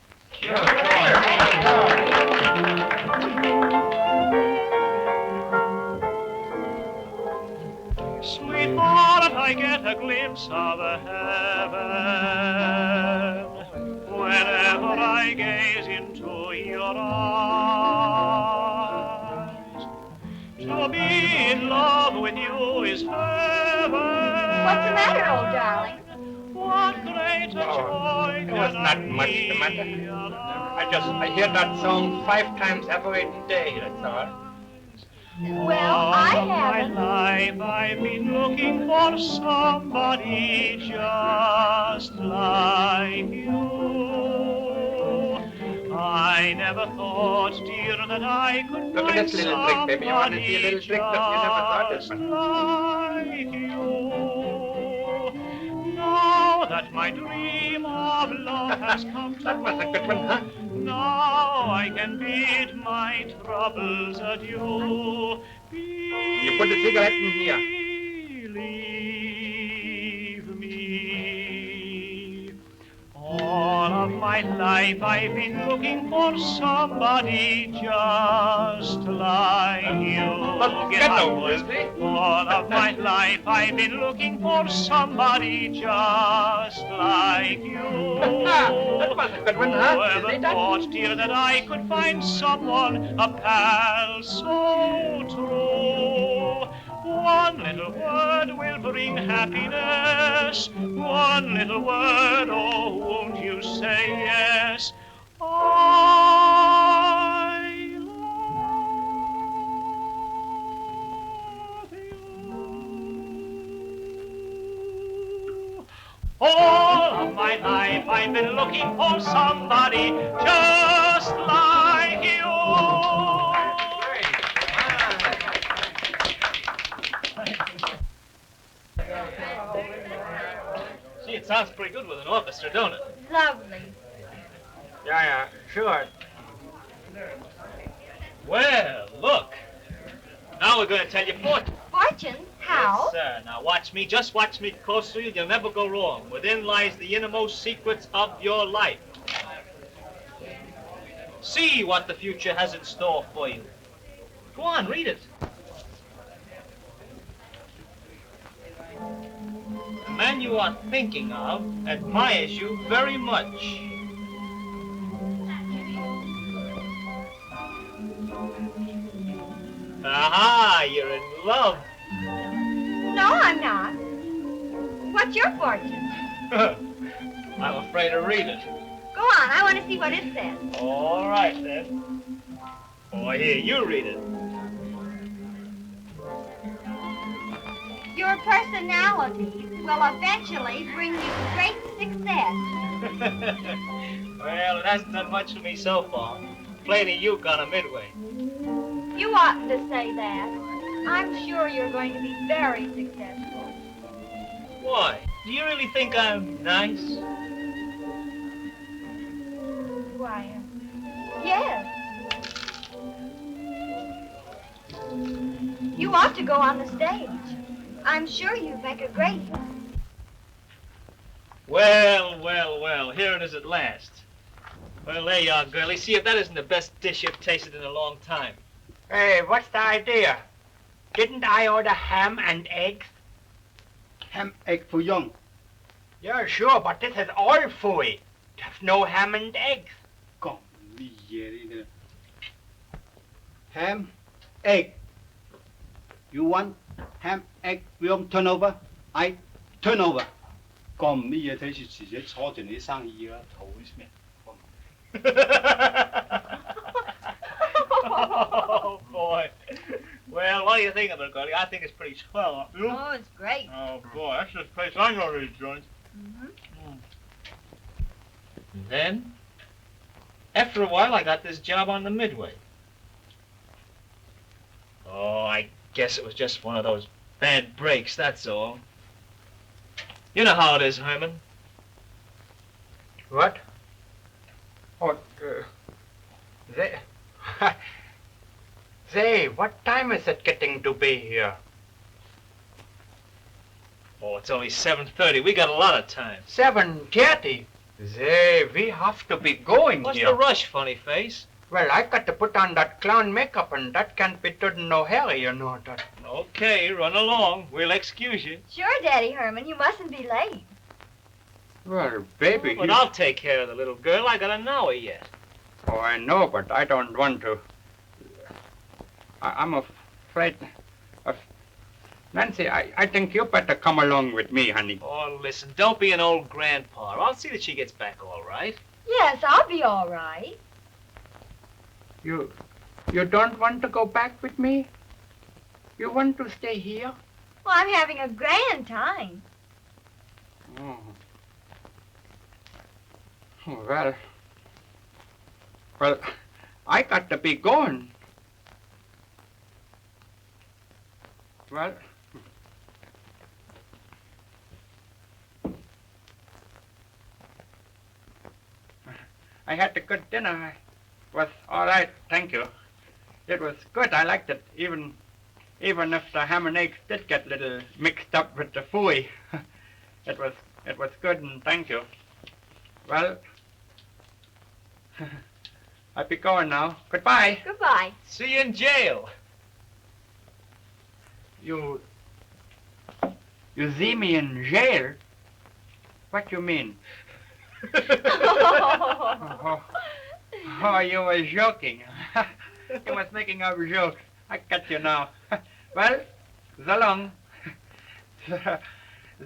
Sweetheart, I get a glimpse of a heaven whenever I gaze into your eyes. To be in love with you is heaven. What's the matter, old darling? What greater joy There's not much the matter. I hear that song 5 times every day, that's all. Well, I haven't. All my life I've been looking for somebody just like you. I never thought, dear, that I could Look find at this little trick, baby. You want to see a little trick that you never thought of? like you. Now that my dream of love has come true, That was a good one, huh? now I can bid my troubles adieu. You put the cigarette in here. Believe me, all of my life I've been looking for somebody just like you. Get up, over boys. it. All of my life I've been looking for somebody just like you. That was a good one, huh? Whoever You see that? thought, dear, that I could find someone, a pal so true. One little word will bring happiness. One little word, oh, won't you say yes? I love you. All of my life I've been looking for somebody just like you. Gee, it sounds pretty good with an orchestra, don't it? lovely. Yeah, sure. Well, look. Now we're going to tell you fortune. Fortune? How? Yes, sir. Now watch me. Just watch me closely. You'll never go wrong. Within lies the innermost secrets of your life. See what the future has in store for you. Go on, read it. The man you are thinking of admires you very much. Aha, you're in love. No, I'm not. What's your fortune? I'm afraid to read it. Go on, I want to see what it says. All right, then. Oh, here, you read it. Your personality will eventually bring you great success. Well, it hasn't done much for me so far. Played a uke on a midway. You oughtn't to say that. I'm sure you're going to be very successful. Why? Do you really think I'm nice? Why, yes. You ought to go on the stage. I'm sure you'd make a great one. Well, well, well, here it is at last. Well, there you are, girlie. See if that isn't the best dish you've tasted in a long time. Hey, what's the idea? Didn't I order ham and eggs? Ham, egg for young. Yeah, sure, but this is all food. There's no ham and eggs. Còn gì vậy đi nữa? Ham, egg. You want ham, egg, young turnover? I turnover. 咁乜嘢睇住自己坐住你生意啦，肚咩？ Oh, boy. Well, what do you think of it, girlie? I think it's pretty swell. You? Oh, it's great. Oh, boy, that's just place I know these joints. And then, after a while, I got this job on the Midway. Oh, I guess it was just one of those bad breaks, that's all. You know how it is, Herman. What? Oh, Say, what time is it getting to be here? Oh, it's only 7:30. We got a lot of time. 7:30? Say, we have to be going What's here. the rush, funny face? Well, I got to put on that clown makeup, and that can't be done in no hurry, you know that. Okay, run along. We'll excuse you. Sure, Daddy Herman, you mustn't be late. Well, baby, But I'll take care of the little girl. I got an hour yet. Oh, I know, but I don't want to. I'm afraid of... Nancy, I think you better come along with me, honey. Oh, listen, don't be an old grandpa. I'll see that she gets back all right. Yes, I'll be all right. You don't want to go back with me? You want to stay here? Well, I'm having a grand time. Oh. Oh, well, I got to be going. Well, I had a good dinner. It was all right, thank you. It was good. I liked it, even if the ham and eggs did get a little mixed up with the fooey. It was good, and thank you. Well, I'll be going now. Goodbye. Goodbye. See you in jail. You see me in jail? What you mean? Oh, you were joking. You was making up jokes. I got you now. Well, so long.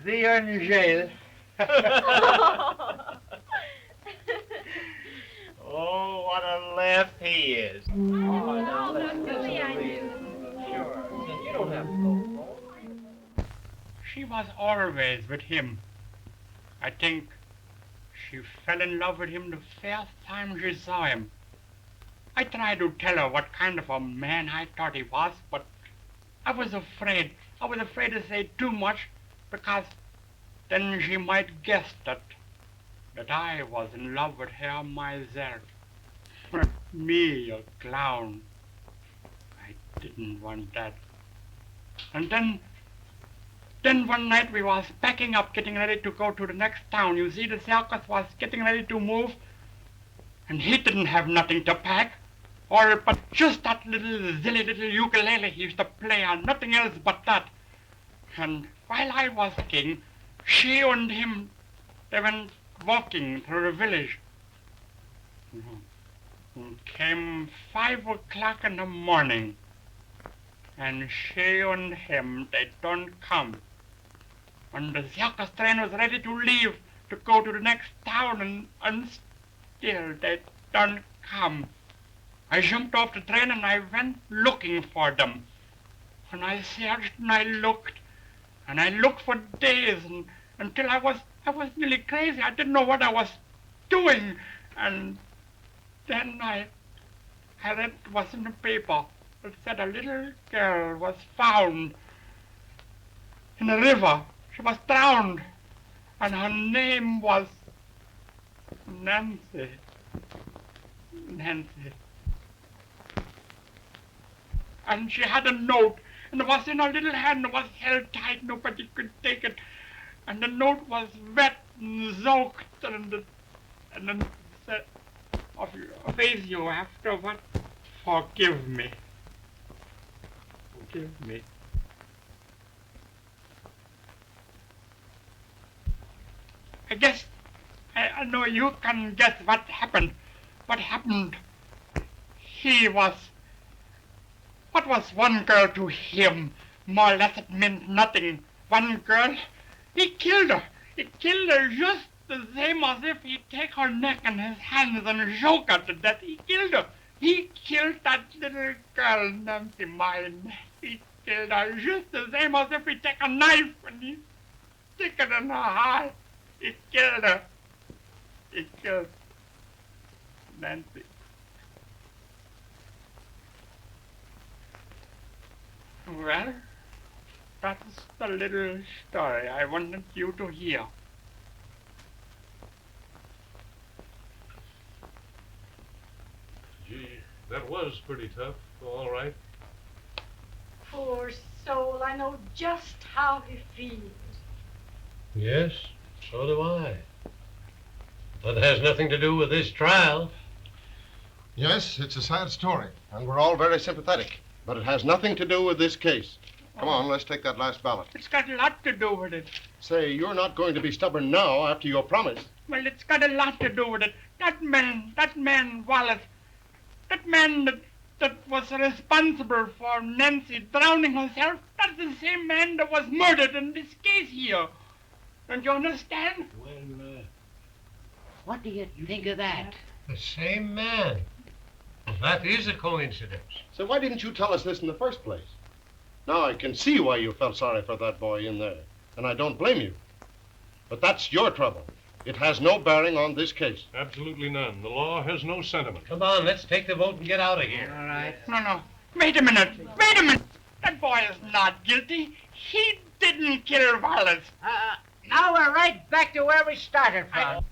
See you in jail. Oh, what a laugh he is. Oh, now, silly I do. Sure. You don't have to go. She was always with him. I think she fell in love with him the first time she saw him. I tried to tell her what kind of a man I thought he was, but I was afraid. I was afraid to say too much, because then she might guess that that I was in love with her myself. Me, a clown. I didn't want that. And then one night we was packing up, getting ready to go to the next town. You see, the circus was getting ready to move, and he didn't have nothing to pack, but just that silly little ukulele he used to play on, nothing else but that. And while I was packing, she and him, they went walking through the village. And came 5 o'clock in the morning, and she and him, they don't come. And the circus train was ready to leave to go to the next town, and still they don't come. I jumped off the train and I went looking for them. And I searched and I looked for days, until I was nearly crazy. I didn't know what I was doing. And then I read it was in the paper. It said a little girl was found in a river. She was drowned, and her name was Nancy. And she had a note, and it was in her little hand. It was held tight. Nobody could take it. And the note was wet and soaked, and then said, "Face you afterward. Forgive me. Forgive me." I guess I know you can guess what happened. What happened? What was one girl to him? More or less it meant nothing. One girl, he killed her. He killed her just the same as if he'd take her neck in his hands and choke her to death. He killed her. He killed that little girl, Nancy, mine. He killed her just the same as if he'd take a knife and he'd stick it in her heart. He killed her. He killed Nancy. Well, that's the little story I wanted you to hear. Gee, that was pretty tough. All right. Poor soul, I know just how he feels. Yes, so do I. But it has nothing to do with this trial. Yes, it's a sad story, and we're all very sympathetic. But it has nothing to do with this case. Come on, let's take that last ballot. It's got a lot to do with it. Say, you're not going to be stubborn now after your promise. Well, it's got a lot to do with it. That man, Wallace, that man that was responsible for Nancy drowning herself, that's the same man that was murdered in this case here. Don't you understand? Well, What do you think of that? the same man. Well, that is a coincidence. So why didn't you tell us this in the first place? Now I can see why you felt sorry for that boy in there, and I don't blame you. But that's your trouble. It has no bearing on this case. Absolutely none. The law has no sentiment. Come on, let's take the vote and get out of here. All right. No. Wait a minute. That boy is not guilty. He didn't kill Wallace. Now we're right back to where we started from.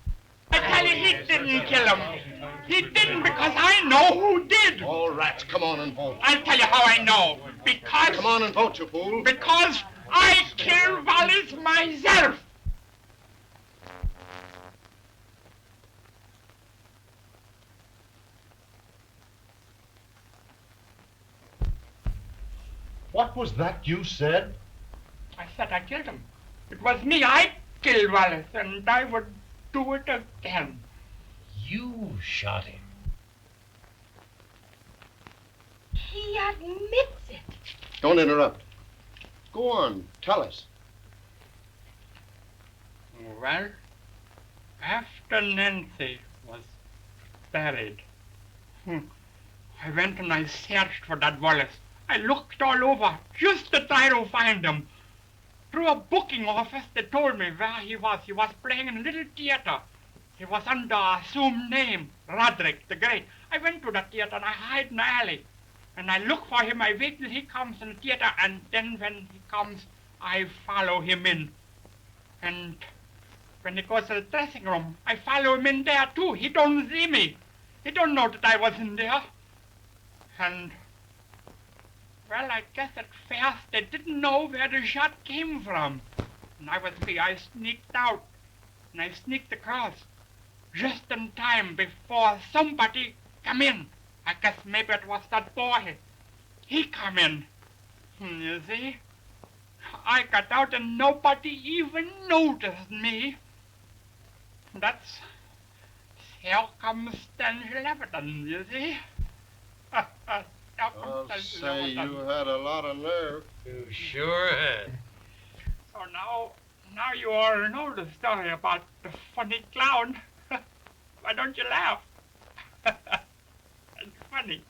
I tell you, he didn't kill him. He didn't because I know who did. All rats, come on and vote. I'll tell you how I know. Because... Come on and vote, you fool. Because I killed Wallace myself. What was that you said? I said I killed him. It was me. I killed Wallace, and I would do it again. You shot him. He admits it. Don't interrupt. Go on, tell us. Well, after Nancy was buried, I went and I searched for that Wallace. I looked all over just to try to find him. Through a booking office, they told me where he was. He was playing in a little theater. He was under an assumed name, Roderick the Great. I went to the theater and I hide in the alley. And I look for him. I wait till he comes in the theater, and then when he comes, I follow him in. And When he goes to the dressing room, I follow him in there too. He don't see me. He don't know that I was in there. And, well, I guess at first they didn't know where the shot came from. And I sneaked out. And I sneaked across. Just in time before somebody come in. I guess maybe it was that boy. He come in. You see? I got out and nobody even noticed me. That's circumstantial evidence, you see? I'll say you had a lot of nerve. You sure had. So now you all know the story about the funny clown. Why don't you laugh? It's funny.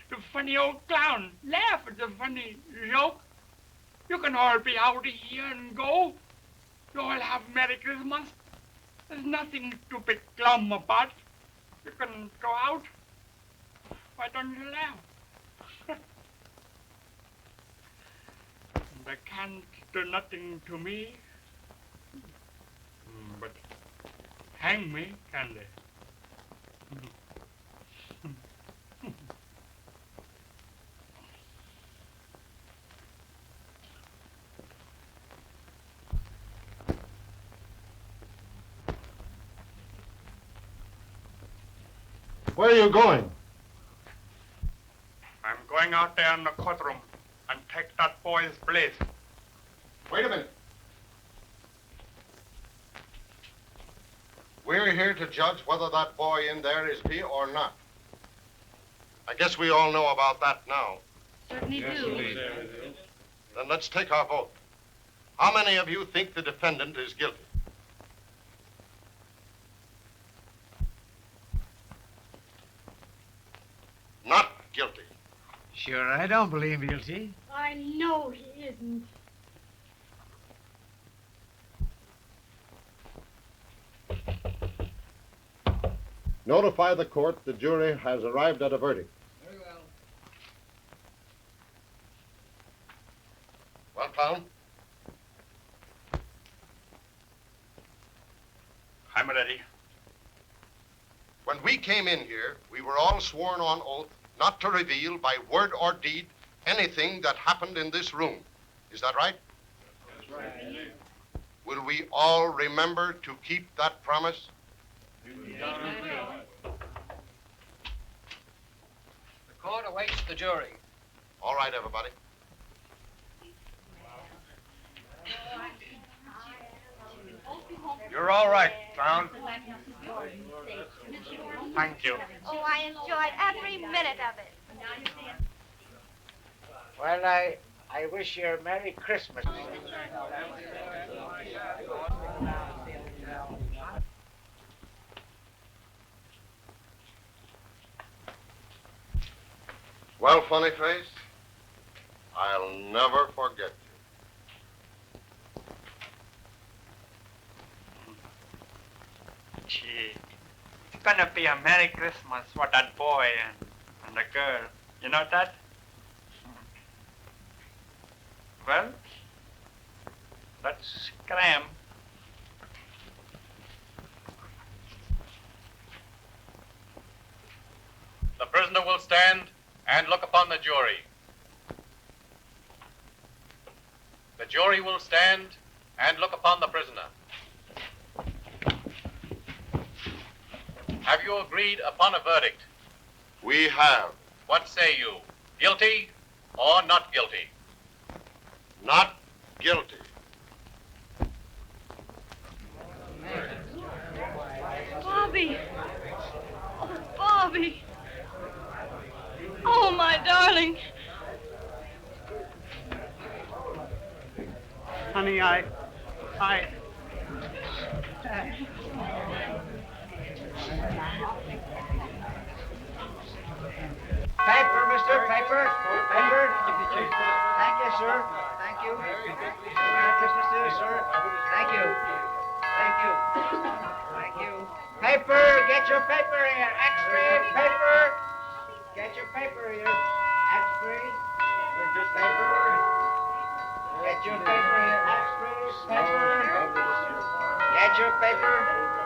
The funny old clown. Laugh at the funny joke. You can all be out of here and go. You all have Merry Christmas. There's nothing to be glum about. You can go out. Why don't you laugh? They can't do nothing to me. But hang me, can they? Where are you going? I'm going out there in the courtroom and take that boy's place. Wait a minute. We're here to judge whether that boy in there is he or not. I guess we all know about that now. Certainly do. Then let's take our vote. How many of you think the defendant is guilty? Not guilty. Sure, I don't believe guilty. I know he isn't. Notify the court the jury has arrived at a verdict. Very well. Well, clown? I'm ready. When we came in here, we were all sworn on oath not to reveal by word or deed anything that happened in this room. Is that right? That's right. Will we all remember to keep that promise? The court awaits the jury. All right, everybody. You're all right, clown. Thank you. Oh, I enjoyed every minute of it. Well, I wish you a Merry Christmas. Well, funny face, I'll never forget you. Gee, it's gonna be a Merry Christmas for that boy and the girl. You know that? Well, let's scram. The prisoner will stand and look upon the jury. The jury will stand and look upon the prisoner. Have you agreed upon a verdict? We have. What say you? Guilty or not guilty? Not guilty. Bobby. Oh, Bobby. Oh, my darling. Honey, I... Paper, mister, paper. Paper. Thank you, sir. Thank you. Merry Christmas to you, sir. Thank you. Thank you. Thank you. Paper, get your paper here. X-ray, paper. Get your paper here. X-ray. Paper. Get your paper here, extras, paper. Get your paper.